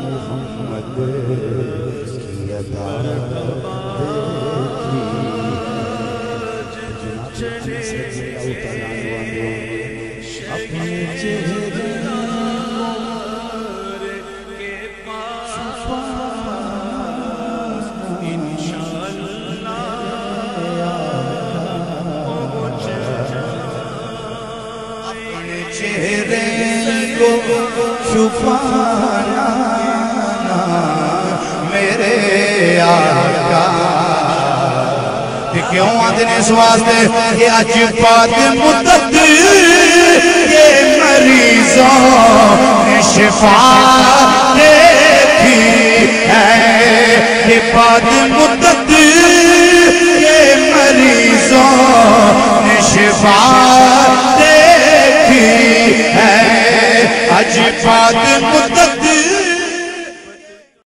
محمد کی ادا اپنے چہرے کے پاس انشاءاللہ اپنے چہرے کو چھپانا میرے آقا کیوں آتے ہیں اس واسطے کہ اج بعد مدت یہ مریضوں نے شفا دیکھی ہے کہ بعد مدت یہ مریضوں نے شفا دیکھی ہے اج بعد مدت